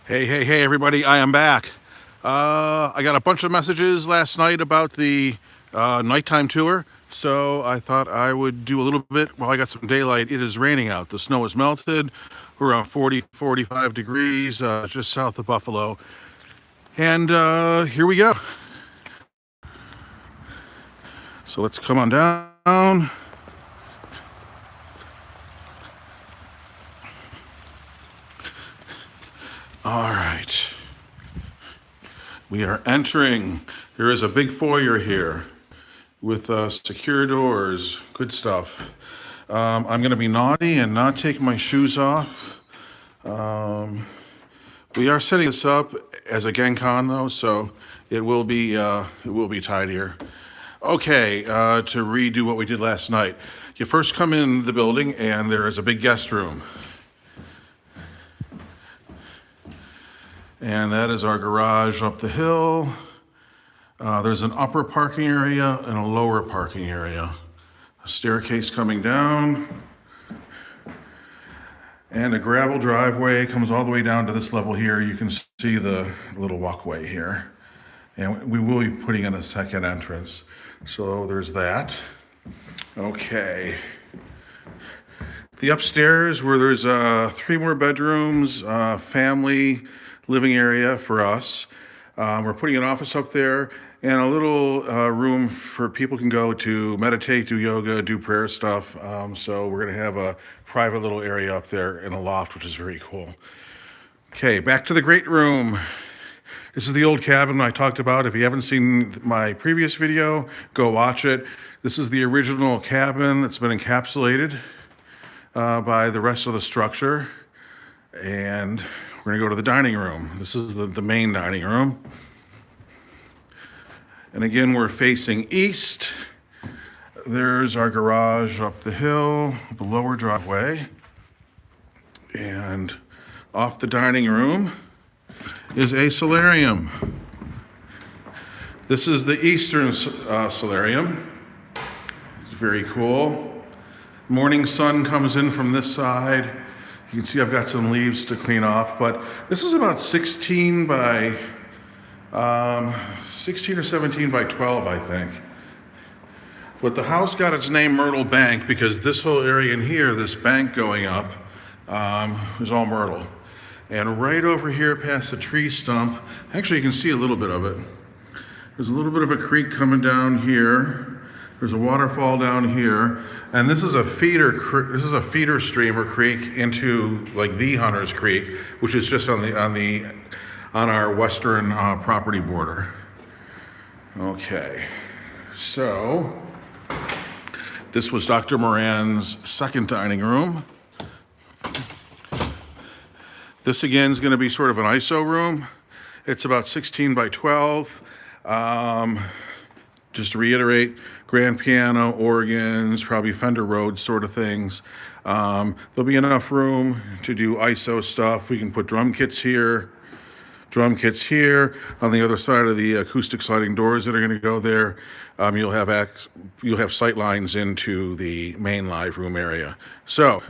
Hey, everybody, I am back. I got a bunch of messages last night about the nighttime tour, so I thought I would do a little bit while I got some daylight. It is raining out. The snow is melted. We're around 40, 45 degrees just south of Buffalo. And here we go. So let's come on down. All right. We are entering. There is a big foyer here with secure doors. Good stuff. I'm going to be naughty and not take my shoes off. We are setting this up as a Genkan though, so it will be tidier. Okay, to redo what we did last night. You first come in the building and there is a big guest room. And that is our garage up the hill. There's an upper parking area and a lower parking area. A staircase coming down. And a gravel driveway comes all the way down to this level here. You can see the little walkway here. And we will be putting in a second entrance. So there's that. Okay. The upstairs where there's 3 more bedrooms, family living area for us. We're putting an office up there and a little room for people can go to meditate, do yoga, do prayer stuff. So we're gonna have a private little area up there in a loft, which is very cool. Okay, back to the great room. This is the old cabin I talked about. If you haven't seen my previous video, go watch it. This is the original cabin that's been encapsulated by the rest of the structure. And we're gonna go to the dining room. This is the main dining room. And again, we're facing east. There's our garage up the hill, the lower driveway. And off the dining room is a solarium. This is the eastern solarium. It's very cool. Morning sun comes in from this side. You can see I've got some leaves to clean off, but this is about 16 or 17 by 12, I think. But the house got its name Myrtle Bank because this whole area in here, this bank going up, is all myrtle. And right over here past the tree stump, actually you can see a little bit of it. There's a little bit of a creek coming down here. There's a waterfall down here, and this is a feeder stream or creek into like the Hunter's Creek, which is just on our western property border. Okay, so this was Dr. Moran's second dining room. This again is going to be sort of an ISO room. It's about 16 by 12. Just to reiterate, grand piano, organs, probably Fender Rhodes sort of things. There'll be enough room to do ISO stuff. We can put drum kits here on the other side of the acoustic sliding doors that are going to go there. You'll have sight lines into the main live room area. So,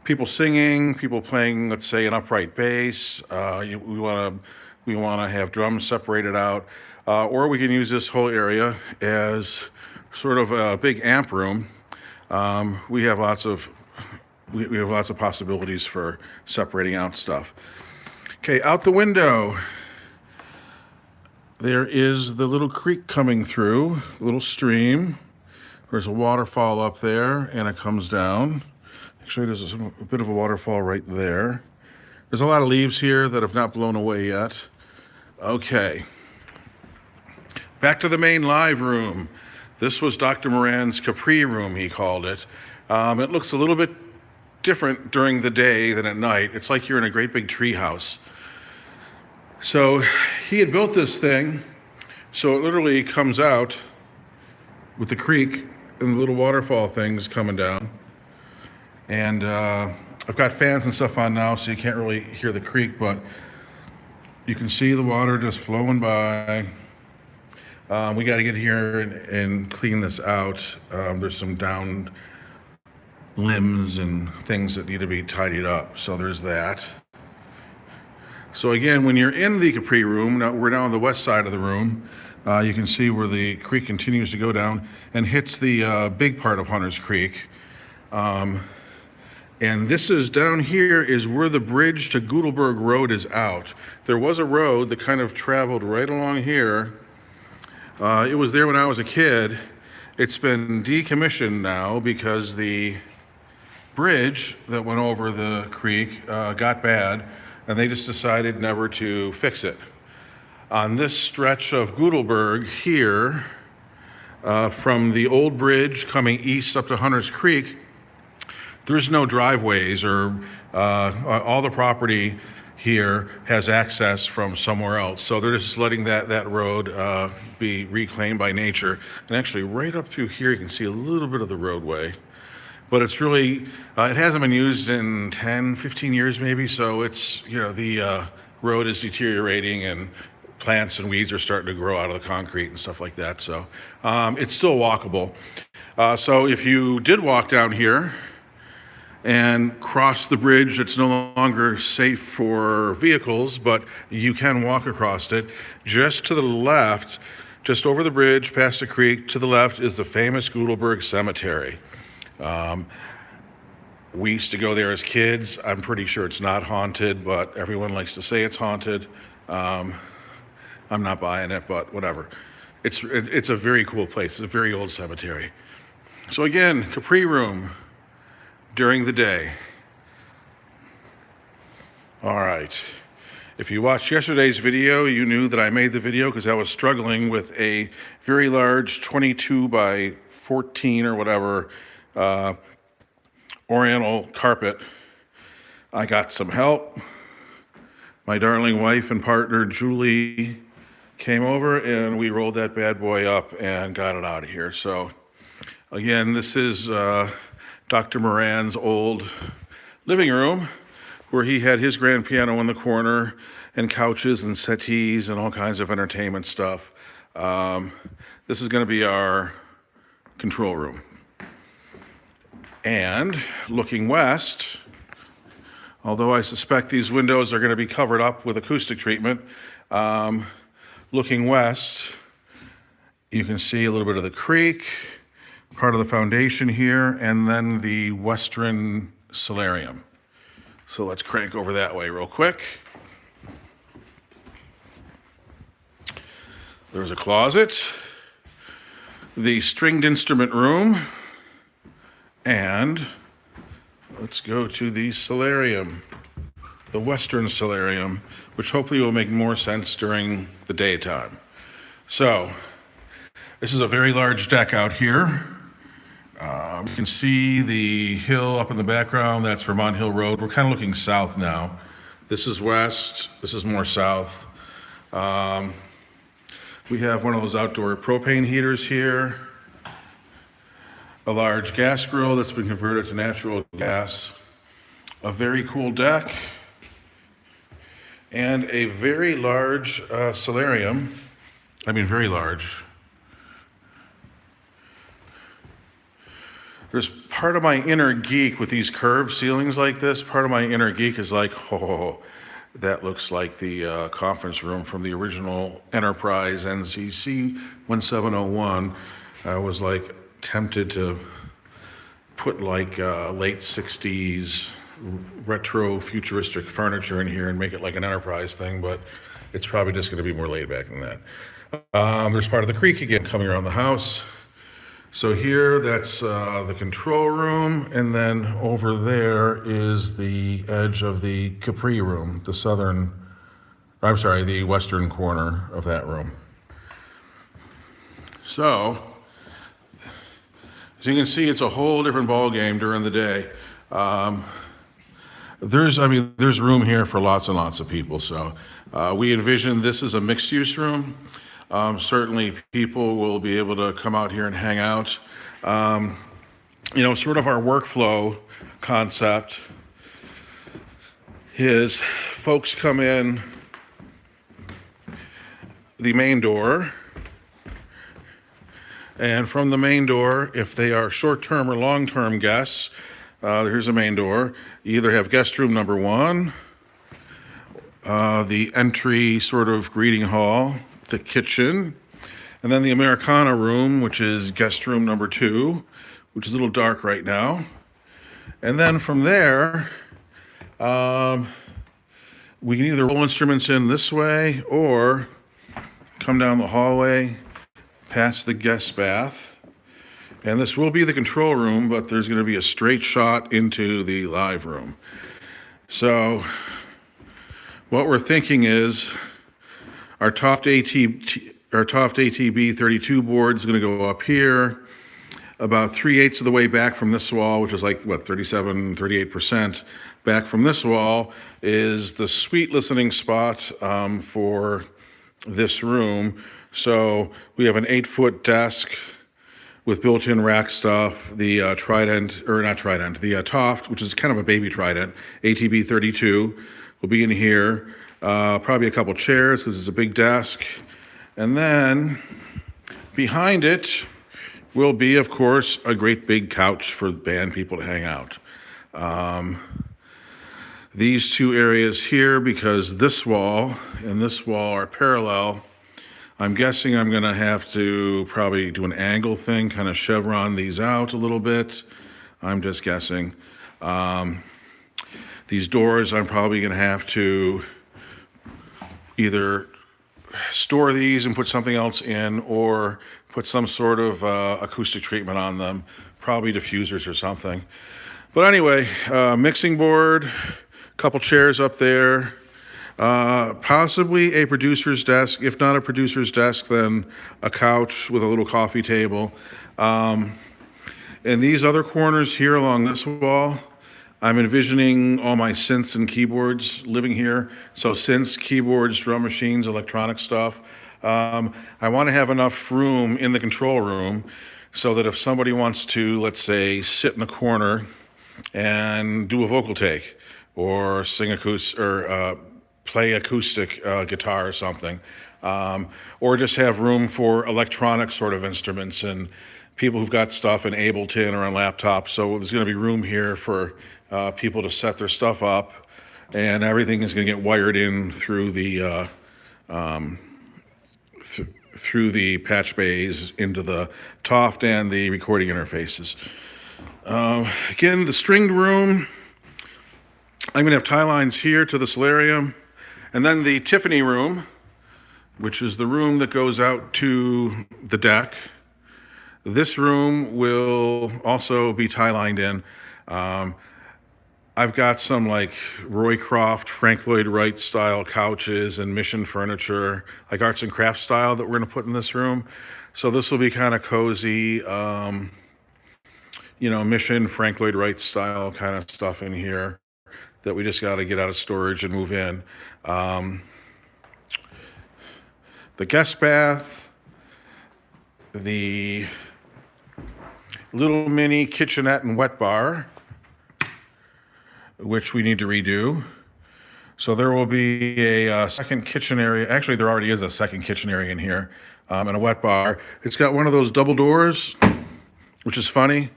people singing, people playing, let's say, an upright bass. We want to have drums separated out. Or we can use this whole area as sort of a big amp room. We have lots of possibilities for separating out stuff. Okay, out the window, there is the little creek coming through, a little stream. There's a waterfall up there, and it comes down. Actually, there's a bit of a waterfall right there. There's a lot of leaves here that have not blown away yet. Okay. Back to the main live room. This was Dr. Moran's Capri room, he called it. It looks a little bit different during the day than at night. It's like you're in a great big tree house. So he had built this thing, so it literally comes out with the creek and the little waterfall things coming down. And I've got fans and stuff on now, so you can't really hear the creek, but you can see the water just flowing by. We got to get here and clean this out. There's some downed limbs and things that need to be tidied up. So there's that. So again, when you're in the Capri Room, now we're now on the west side of the room. You can see where the creek continues to go down and hits the big part of Hunter's Creek. And this is down here is where the bridge to Goldberg Road is out. There was a road that kind of traveled right along here. It was there when I was a kid. It's been decommissioned now because the bridge that went over the creek got bad, and they just decided never to fix it. On this stretch of Goldberg here, from the old bridge coming east up to Hunter's Creek, there's no driveways or all the property here has access from somewhere else. So they're just letting that road be reclaimed by nature. And actually right up through here, you can see a little bit of the roadway. But it's really, it hasn't been used in 10, 15 years maybe. So it's, the road is deteriorating and plants and weeds are starting to grow out of the concrete and stuff like that. So it's still walkable. So if you did walk down here, and cross the bridge, it's no longer safe for vehicles, but you can walk across it. Just to the left, just over the bridge, past the creek, to the left is the famous Goldberg Cemetery. We used to go there as kids. I'm pretty sure it's not haunted, but everyone likes to say it's haunted. I'm not buying it, but whatever. It's a very cool place. It's a very old cemetery. So again, Capri Room during the day. All right. If you watched yesterday's video, you knew that I made the video because I was struggling with a very large 22 by 14 or whatever Oriental carpet. I got some help. My darling wife and partner, Julie, came over and we rolled that bad boy up and got it out of here. So again, this is Dr. Moran's old living room where he had his grand piano in the corner and couches and settees and all kinds of entertainment stuff. This is going to be our control room. And looking west, although I suspect these windows are going to be covered up with acoustic treatment, looking west, you can see a little bit of the creek, part of the foundation here, and then the western solarium. So let's crank over that way real quick. There's a closet, the stringed instrument room, and let's go to the solarium, the western solarium, which hopefully will make more sense during the daytime. So this is a very large deck out here. You can see the hill up in the background. That's Vermont Hill Road. We're kind of looking south now. This is west. This is more south. We have one of those outdoor propane heaters here. A large gas grill that's been converted to natural gas. A very cool deck. And a very large solarium. I mean, very large. There's part of my inner geek with these curved ceilings like this. Part of my inner geek is like, oh, that looks like the conference room from the original Enterprise NCC 1701. I was like tempted to put like late 60s retro futuristic furniture in here and make it like an Enterprise thing, but it's probably just going to be more laid back than that. There's part of the creek again coming around the house. So here, that's the control room, and then over there is the edge of the Capri room, the western corner of that room. So, as you can see, it's a whole different ball game during the day. There's room here for lots and lots of people. So we envision this as a mixed-use room. Certainly people will be able to come out here and hang out. Sort of our workflow concept is folks come in the main door, and from the main door, if they are short-term or long-term guests, here's the main door. You either have guest room number 1, the entry sort of greeting hall, the kitchen, and then the Americana room, which is guest room number 2, which is a little dark right now. And then from there, we can either roll instruments in this way or come down the hallway, past the guest bath. And this will be the control room, but there's going to be a straight shot into the live room. So what we're thinking is our Toft ATB 32 board is going to go up here, about 3/8 of the way back from this wall, which is like, 38% back from this wall, is the suite listening spot for this room. So we have an 8-foot desk with built-in rack stuff, the the Toft, which is kind of a baby Trident, ATB 32, will be in here. Probably a couple chairs because it's a big desk. And then behind it will be, of course, a great big couch for band people to hang out. These two areas here, because this wall and this wall are parallel, I'm guessing I'm going to have to probably do an angle thing, kind of chevron these out a little bit. I'm just guessing. These doors, I'm probably going to have to either store these and put something else in or put some sort of acoustic treatment on them, probably diffusers or something. But anyway, mixing board, couple chairs up there, possibly a producer's desk. If not a producer's desk, then a couch with a little coffee table. And these other corners here along this wall, I'm envisioning all my synths and keyboards living here. So synths, keyboards, drum machines, electronic stuff. I want to have enough room in the control room so that if somebody wants to, let's say, sit in the corner and do a vocal take or sing acoustic or play acoustic guitar or something, or just have room for electronic sort of instruments and people who've got stuff in Ableton or on laptops. So there's going to be room here for people to set their stuff up, and everything is going to get wired in through the through the patch bays into the Toft and the recording interfaces. Again, the stringed room, I'm going to have tie lines here to the Solarium, and then the Tiffany Room, which is the room that goes out to the deck. This room will also be tie lined in. I've got some like Roycroft, Frank Lloyd Wright style couches and Mission furniture, like arts and crafts style, that we're going to put in this room. So this will be kind of cozy, Mission, Frank Lloyd Wright style kind of stuff in here that we just got to get out of storage and move in. The guest bath, the little mini kitchenette and wet bar, which we need to redo. So there will be a second kitchen area. Actually, there already is a second kitchen area in here, and a wet bar. It's got one of those double doors, which is funny.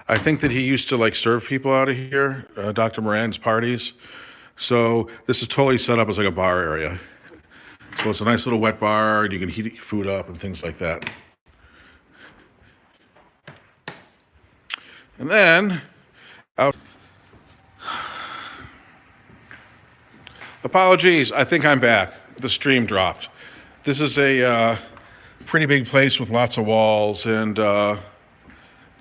I think that he used to like serve people out of here, Dr. Moran's parties. So this is totally set up as like a bar area. So it's a nice little wet bar, and you can heat food up and things like that. And then out. Apologies, I think I'm back. The stream dropped. This is a pretty big place with lots of walls, and I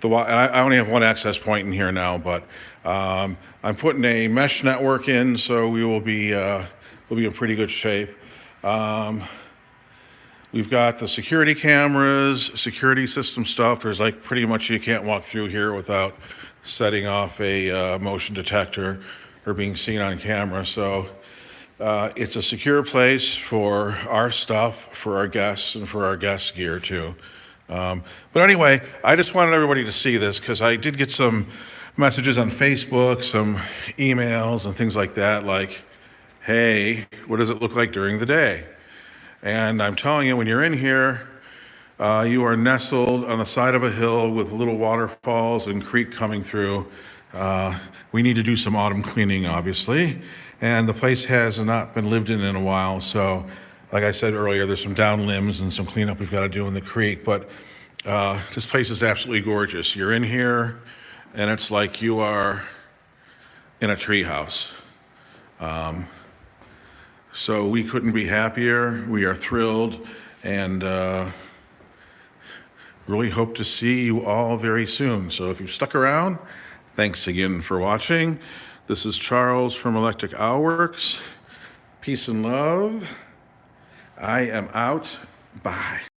only have one access point in here now, but I'm putting a mesh network in, so we'll be in pretty good shape. We've got the security cameras, security system stuff. There's like pretty much you can't walk through here without setting off a motion detector or being seen on camera. So it's a secure place for our stuff, for our guests, and for our guest gear too. But anyway, I just wanted everybody to see this because I did get some messages on Facebook, some emails and things like that, like, hey, what does it look like during the day? And I'm telling you, when you're in here, you are nestled on the side of a hill with little waterfalls and creek coming through. We need to do some autumn cleaning, obviously, and the place has not been lived in a while. So, like I said earlier, there's some down limbs and some cleanup we've got to do in the creek. But this place is absolutely gorgeous. You're in here, and it's like you are in a treehouse. So we couldn't be happier. We are thrilled, and really hope to see you all very soon. So if you've stuck around, thanks again for watching. This is Charles from Electric Owlworks. Peace and love. I am out. Bye.